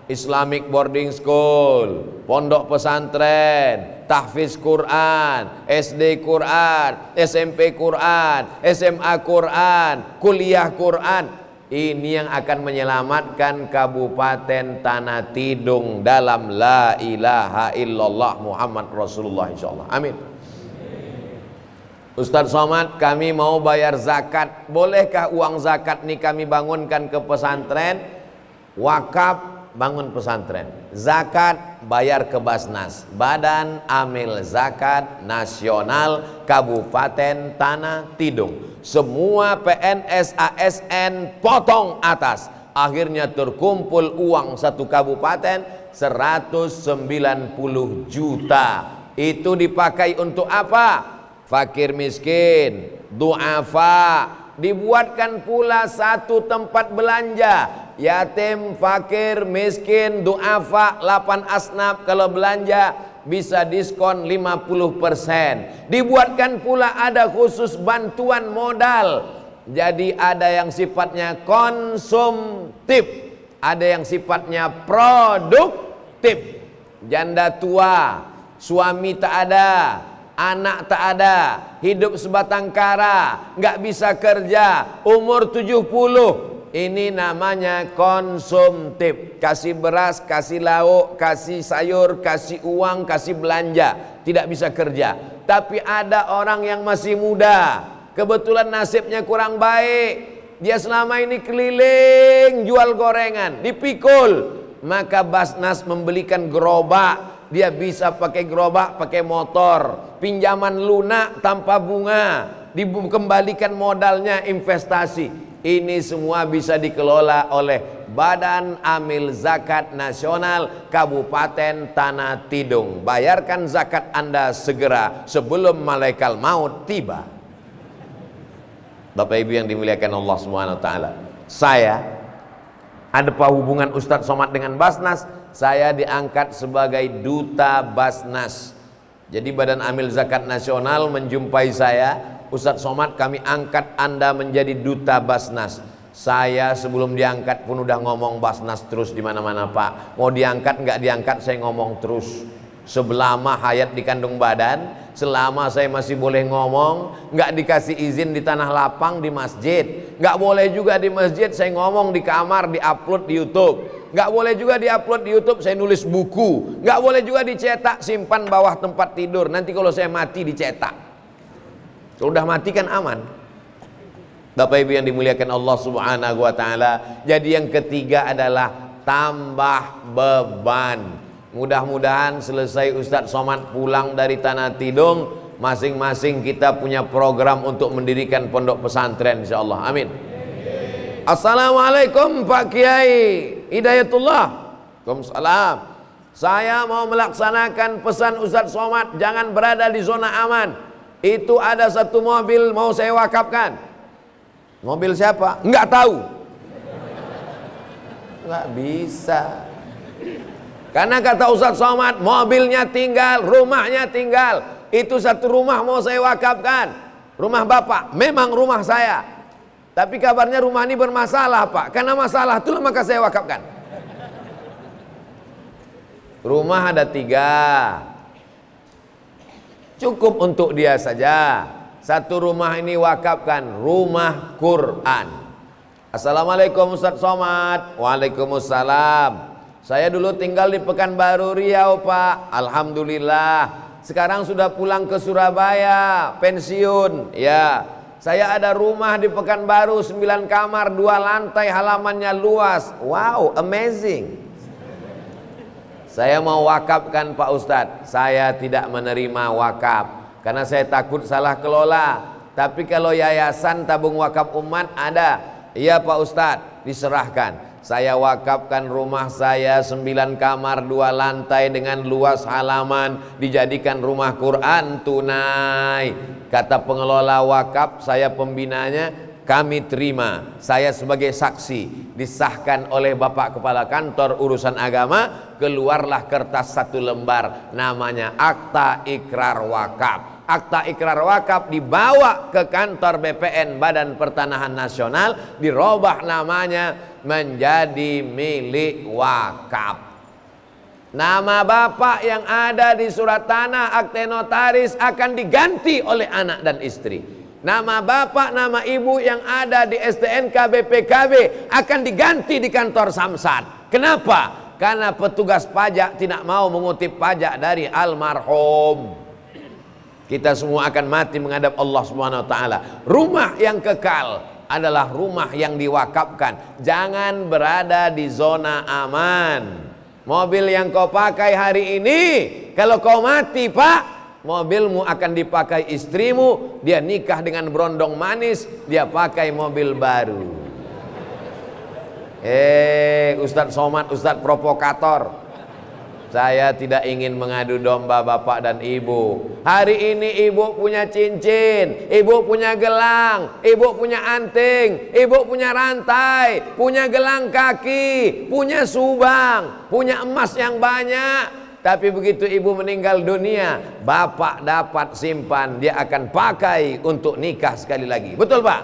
Islamic boarding school, pondok pesantren, tahfiz Quran, SD Quran, SMP Quran, SMA Quran, kuliah Quran. Ini yang akan menyelamatkan Kabupaten Tanah Tidung dalam la ilaha illallah Muhammad Rasulullah insyaallah. Amin. Ustadz Somad, kami mau bayar zakat. Bolehkah uang zakat ini kami bangunkan ke pesantren? Wakaf bangun pesantren, zakat bayar ke Basnas, Badan Amil Zakat Nasional Kabupaten Tanah Tidung. Semua PNS ASN potong atas. Akhirnya terkumpul uang satu kabupaten 190 juta. Itu dipakai untuk apa? Fakir miskin, du'afa. Dibuatkan pula satu tempat belanja, yatim, fakir, miskin, du'afa, 8 asnaf. Kalau belanja bisa diskon 50%. Dibuatkan pula ada khusus bantuan modal. Jadi ada yang sifatnya konsumtif, ada yang sifatnya produktif. Janda tua, suami tak ada, anak tak ada, hidup sebatang kara, nggak bisa kerja, umur 70, ini namanya konsumtif. Kasih beras, kasih lauk, kasih sayur, kasih uang, kasih belanja, tidak bisa kerja. Tapi ada orang yang masih muda, kebetulan nasibnya kurang baik, dia selama ini keliling jual gorengan, dipikul, maka Basnas membelikan gerobak. Dia bisa pakai gerobak, pakai motor, pinjaman lunak tanpa bunga, dikembalikan modalnya, investasi. Ini semua bisa dikelola oleh Badan Amil Zakat Nasional Kabupaten Tanah Tidung. Bayarkan zakat Anda segera sebelum malaikat maut tiba. Bapak Ibu yang dimuliakan Allah Subhanahu wa taala. Saya ada apa hubungan Ustadz Somad dengan Basnas? Saya diangkat sebagai duta Basnas. Jadi Badan Amil Zakat Nasional menjumpai saya, Ustadz Somad, kami angkat Anda menjadi duta Basnas. Saya sebelum diangkat pun udah ngomong Basnas terus di mana-mana Pak. Mau diangkat nggak diangkat saya ngomong terus. Selama hayat di kandung badan, selama saya masih boleh ngomong, nggak dikasih izin di tanah lapang di masjid, nggak boleh juga di masjid saya ngomong di kamar, di-upload di YouTube, nggak boleh juga di-upload di YouTube saya nulis buku, nggak boleh juga dicetak simpan bawah tempat tidur, nanti kalau saya mati dicetak. Kalau udah mati kan aman. Bapak Ibu yang dimuliakan Allah Subhanahu wa taala. Jadi yang ketiga adalah tambah beban. Mudah-mudahan selesai Ustadz Somad pulang dari Tanah Tidung, masing-masing kita punya program untuk mendirikan pondok pesantren insyaallah. Amin. Assalamualaikum Pak Kiai Hidayatullah. Waalaikumsalam. Saya mau melaksanakan pesan Ustadz Somad, jangan berada di zona aman. Itu ada satu mobil mau saya wakafkan. Mobil siapa? Enggak tahu. Nggak bisa. Karena kata Ustadz Somad, mobilnya tinggal, rumahnya tinggal. Itu satu rumah mau saya wakafkan. Rumah Bapak, memang rumah saya. Tapi kabarnya rumah ini bermasalah Pak. Karena masalah itulah maka saya wakafkan. Rumah ada 3. Cukup untuk dia saja. Satu rumah ini wakafkan, rumah Quran. Assalamualaikum Ustadz Somad. Waalaikumsalam. Saya dulu tinggal di Pekanbaru Riau Pak. Alhamdulillah. Sekarang sudah pulang ke Surabaya, pensiun. Ya, saya ada rumah di Pekanbaru 9 kamar 2 lantai, halamannya luas. Wow, amazing. Saya mau wakafkan Pak Ustadz. Saya tidak menerima wakaf karena saya takut salah kelola. Tapi kalau yayasan tabung wakaf umat ada. Iya Pak Ustadz, diserahkan. Saya wakafkan rumah saya 9 kamar 2 lantai dengan luas halaman, dijadikan rumah Quran tunai. Kata pengelola wakaf, saya pembinanya, kami terima. Saya sebagai saksi, disahkan oleh Bapak Kepala Kantor Urusan Agama. Keluarlah kertas 1 lembar, namanya Akta Ikrar Wakaf. Akta ikrar wakaf dibawa ke kantor BPN, Badan Pertanahan Nasional, dirubah namanya menjadi milik wakaf. Nama bapak yang ada di surat tanah akte notaris akan diganti oleh anak dan istri. Nama bapak, nama ibu yang ada di STNK BPKB akan diganti di kantor Samsat. Kenapa? Karena petugas pajak tidak mau mengutip pajak dari almarhum. Kita semua akan mati menghadap Allah Subhanahu wa taala. Rumah yang kekal adalah rumah yang diwakafkan. Jangan berada di zona aman. Mobil yang kau pakai hari ini, kalau kau mati Pak, mobilmu akan dipakai istrimu. Dia nikah dengan berondong manis, dia pakai mobil baru. Ustadz Somad, Ustadz provokator. Saya tidak ingin mengadu domba bapak dan ibu. Hari ini ibu punya cincin, ibu punya gelang, ibu punya anting, ibu punya rantai, punya gelang kaki, punya subang, punya emas yang banyak. Tapi begitu ibu meninggal dunia, bapak dapat simpan, dia akan pakai untuk nikah sekali lagi. Betul Pak?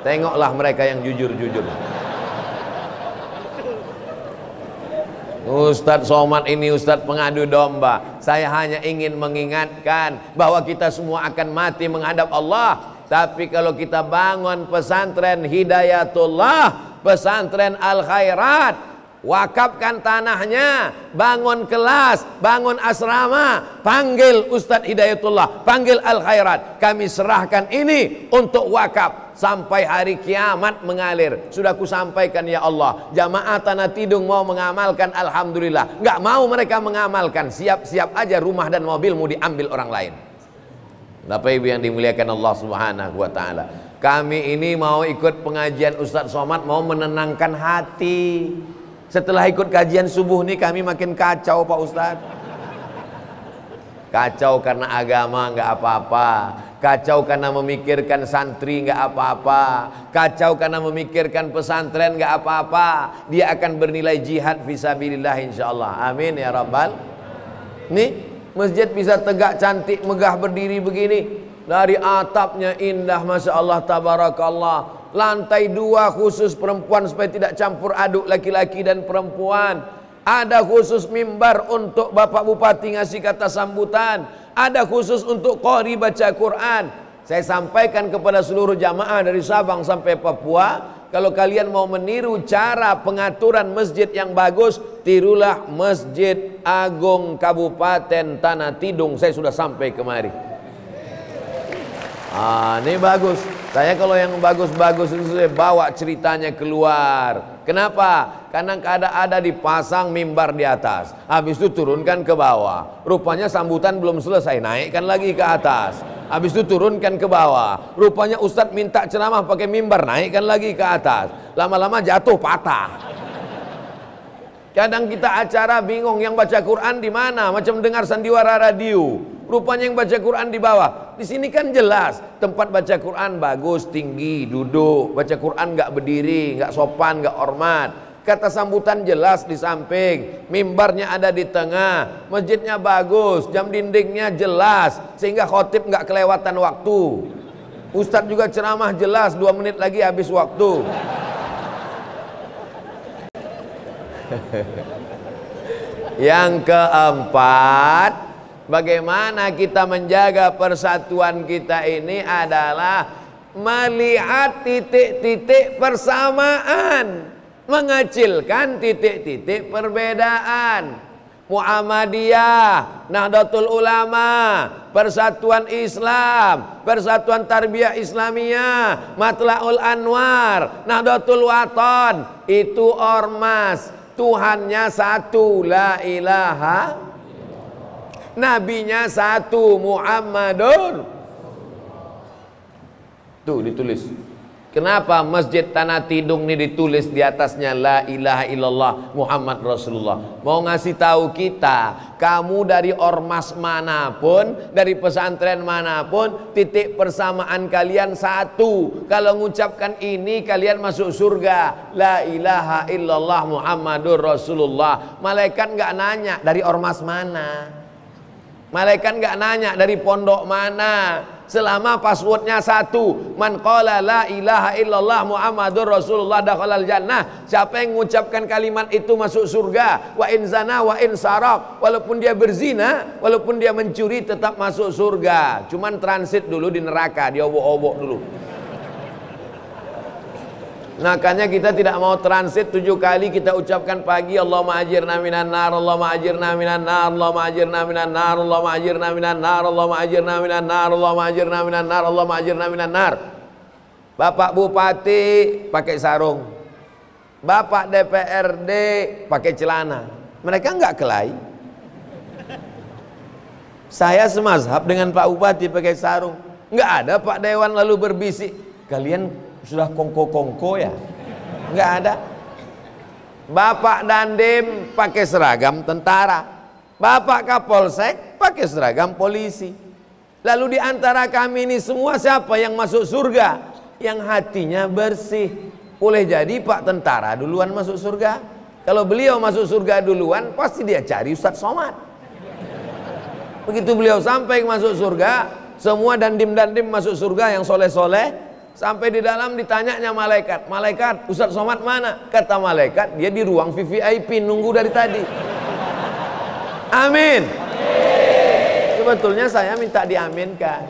Tengoklah mereka yang jujur-jujur. Ustadz Somad ini Ustadz pengadu domba. Saya hanya ingin mengingatkan bahwa kita semua akan mati menghadap Allah. Tapi kalau kita bangun pesantren Hidayatullah, pesantren Al Khairat, wakafkan tanahnya, bangun kelas, bangun asrama, panggil Ustadz Hidayatullah, panggil Al Khairat. Kami serahkan ini untuk wakaf sampai hari kiamat mengalir. Sudah kusampaikan ya Allah, jamaah Tanah Tidung mau mengamalkan, alhamdulillah. Nggak mau mereka mengamalkan, siap-siap aja rumah dan mobilmu diambil orang lain. Bapak Ibu yang dimuliakan Allah Subhanahu wa taala, kami ini mau ikut pengajian Ustadz Somad, mau menenangkan hati. Setelah ikut kajian subuh nih kami makin kacau Pak Ustadz. Kacau karena agama nggak apa-apa, kacau karena memikirkan santri nggak apa-apa, kacau karena memikirkan pesantren nggak apa-apa. Dia akan bernilai jihad fisabilillah insyaallah. Amin ya rabbal. Nih masjid bisa tegak cantik megah berdiri begini, dari atapnya indah masya Allah tabarakallah. Lantai 2 khusus perempuan supaya tidak campur aduk laki-laki dan perempuan. Ada khusus mimbar untuk Bapak Bupati ngasih kata sambutan. Ada khusus untuk qori baca Quran. Saya sampaikan kepada seluruh jamaah dari Sabang sampai Papua, kalau kalian mau meniru cara pengaturan masjid yang bagus, tirulah Masjid Agung Kabupaten Tanah Tidung. Saya sudah sampai kemari. Ini bagus. Saya kalau yang bagus-bagus itu saya bawa ceritanya keluar. Kenapa? Karena ada dipasang mimbar di atas, habis itu turunkan ke bawah. Rupanya sambutan belum selesai, naikkan lagi ke atas. Habis itu turunkan ke bawah. Rupanya Ustadz minta ceramah pakai mimbar, naikkan lagi ke atas. Lama-lama jatuh patah. Kadang kita acara bingung yang baca Quran di mana, macam dengar sandiwara radio. Rupanya yang baca Quran di bawah. Di sini kan jelas tempat baca Quran bagus, tinggi, duduk. Baca Quran nggak berdiri, nggak sopan, nggak hormat. kata sambutan jelas di samping, mimbarnya ada di tengah, masjidnya bagus, jam dindingnya jelas, sehingga khotib nggak kelewatan waktu. Ustadz juga ceramah jelas, 2 menit lagi habis waktu. Yang keempat, bagaimana kita menjaga persatuan kita ini adalah melihat titik-titik persamaan, mengecilkan titik-titik perbedaan. Muhammadiyah, Nahdlatul Ulama, Persatuan Islam, Persatuan Tarbiyah Islamiyah, Matla'ul Anwar, Nahdlatul Wathon, itu ormas. Tuhannya satu, la ilaha, nabinya satu, Muhammadur. Tuh ditulis. Kenapa Masjid Tanah Tidung ini ditulis di atasnya la ilaha illallah Muhammad Rasulullah? Mau ngasih tahu kita, kamu dari ormas manapun, dari pesantren manapun, titik persamaan kalian satu. Kalau mengucapkan ini kalian masuk surga. La ilaha illallah Muhammadur Rasulullah. Malaikat nggak nanya dari ormas mana. Malaikat nggak nanya dari pondok mana. Selama passwordnya satu, man qala la ilaha illallah Muhammadur Rasulullah dakhalal jannah. Siapa yang mengucapkan kalimat itu masuk surga. Wa in zana wa in saraq, walaupun dia berzina, walaupun dia mencuri, tetap masuk surga. Cuman transit dulu di neraka, dia obok-obok dulu. Makanya kita tidak mau transit 7 kali kita ucapkan pagi, Allahumma ajirna minan nar, Allahumma ajirna minan nar, Allahumma ajirna minan nar, Allahumma ajirna minan nar, Allahumma ajirna minan nar, Allahumma ajirna minan nar, Allahumma ajirna minan nar. Bapak Bupati pakai sarung, Bapak DPRD pakai celana. Mereka enggak kelahi. Saya semazhab dengan Pak Bupati pakai sarung. Enggak ada Pak Dewan lalu berbisik, kalian sudah kongko-kongko ya? Enggak ada. Bapak Dandim pakai seragam tentara, Bapak Kapolsek pakai seragam polisi. Lalu di antara kami ini semua siapa yang masuk surga? Yang hatinya bersih. Boleh jadi Pak tentara duluan masuk surga. Kalau beliau masuk surga duluan, pasti dia cari Ustadz Somad. Begitu beliau sampai masuk surga, semua dandim-dandim masuk surga yang soleh-soleh. Sampai di dalam ditanyanya malaikat, malaikat Ustadz Somad mana? Kata malaikat, dia di ruang VVIP nunggu dari tadi. Amin. Sebetulnya saya minta diaminkan.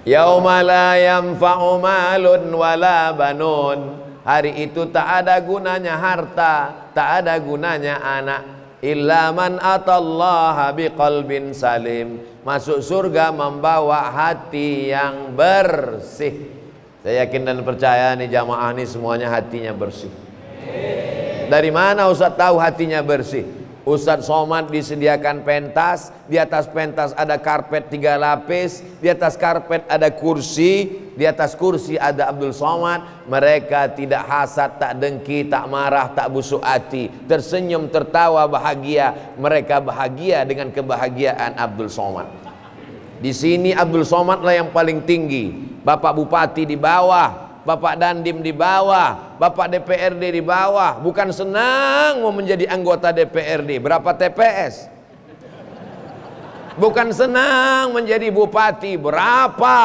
Yauma la yanfa'u malun wala banun. Hari itu tak ada gunanya harta, tak ada gunanya anak. Illa man atallaha biqalbin salim. Masuk surga membawa hati yang bersih. Saya yakin dan percaya nih jamaah nih semuanya hatinya bersih. Dari mana Ustadz tahu hatinya bersih? Ustadz Somad disediakan pentas, di atas pentas ada karpet 3 lapis, di atas karpet ada kursi, di atas kursi ada Abdul Somad. Mereka tidak hasad, tak dengki, tak marah, tak busuk hati, tersenyum, tertawa, bahagia. Mereka bahagia dengan kebahagiaan Abdul Somad. Di sini Abdul Somad lah yang paling tinggi. Bapak Bupati di bawah, Bapak Dandim di bawah, Bapak DPRD di bawah. Bukan senang mau menjadi anggota DPRD. Berapa TPS? Bukan senang menjadi bupati. Berapa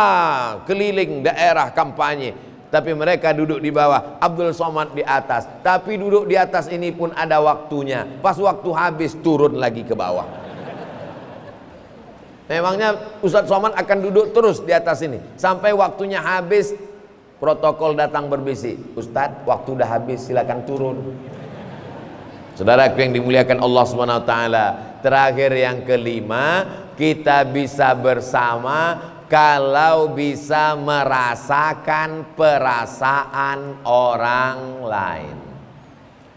keliling daerah kampanye. Tapi mereka duduk di bawah, Abdul Somad di atas. Tapi duduk di atas ini pun ada waktunya. Pas waktu habis turun lagi ke bawah. Memangnya Ustadz Somad akan duduk terus di atas ini sampai waktunya habis. Protokol datang berbisik, Ustadz waktu udah habis, silakan turun. Saudaraku yang dimuliakan Allah Subhanahu wa taala, terakhir yang kelima, kita bisa bersama kalau bisa merasakan perasaan orang lain.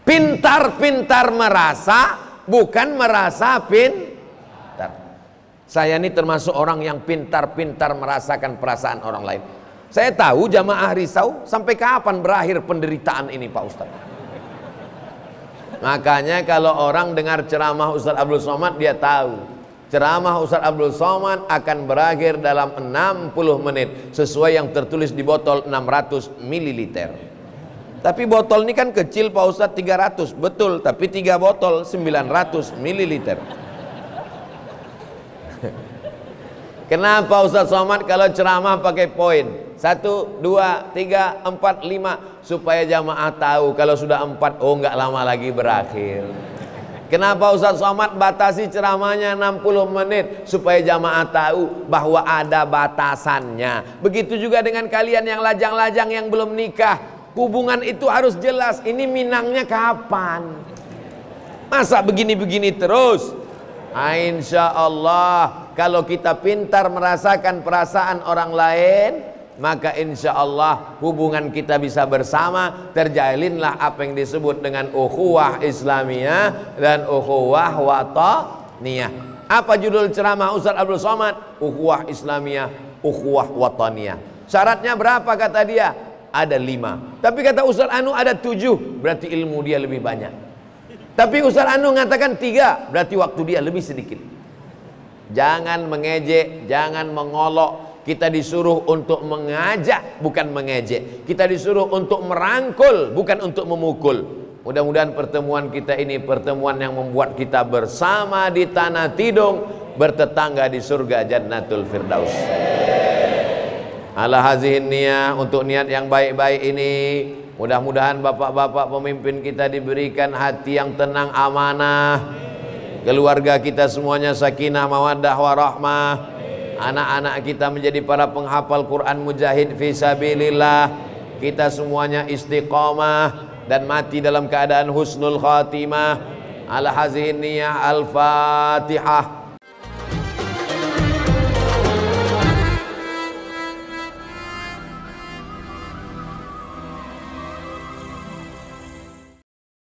Pintar-pintar merasa, bukan merasa pintar. Saya ini termasuk orang yang pintar-pintar merasakan perasaan orang lain. Saya tahu jamaah risau sampai kapan berakhir penderitaan ini Pak Ustadz. Makanya kalau orang dengar ceramah Ustadz Abdul Somad, dia tahu ceramah Ustadz Abdul Somad akan berakhir dalam 60 menit sesuai yang tertulis di botol 600 ml. Tapi botol ini kan kecil Pak Ustadz, 300. Betul, tapi 3 botol 900 ml. Kenapa Ustadz Somad kalau ceramah pakai poin? 1, 2, 3, 4, 5, supaya jamaah tahu kalau sudah 4, oh nggak lama lagi berakhir. Kenapa Ustadz Somad batasi ceramahnya 60 menit? Supaya jamaah tahu bahwa ada batasannya. Begitu juga dengan kalian yang lajang-lajang yang belum nikah. Hubungan itu harus jelas. Ini minangnya kapan? Masa begini-begini terus? Insya Allah kalau kita pintar merasakan perasaan orang lain, maka insya Allah hubungan kita bisa bersama. Terjalinlah apa yang disebut dengan ukhuwah Islamiyah dan ukhuwah wataniyah. Apa judul ceramah Ustadz Abdul Somad? Ukhuwah Islamiyah, ukhuwah wataniyah. Syaratnya berapa kata dia? Ada 5. Tapi kata Ustadz Anu ada 7. Berarti ilmu dia lebih banyak. Tapi Ustadz Anu mengatakan 3. Berarti waktu dia lebih sedikit. Jangan mengejek, jangan mengolok. Kita disuruh untuk mengajak, bukan mengejek. Kita disuruh untuk merangkul, bukan untuk memukul. Mudah-mudahan pertemuan kita ini pertemuan yang membuat kita bersama di tanah tidung, bertetangga di surga Jannatul Firdaus. Ala hazihin niyah, untuk niat yang baik-baik ini, mudah-mudahan bapak-bapak pemimpin kita diberikan hati yang tenang, amanah. Keluarga kita semuanya sakinah, mawaddah, warahmah. Anak-anak kita menjadi para penghafal Quran, mujahid fisabilillah. Kita semuanya istiqamah dan mati dalam keadaan husnul khatimah. Ala hazihin niyah, al-Fatihah.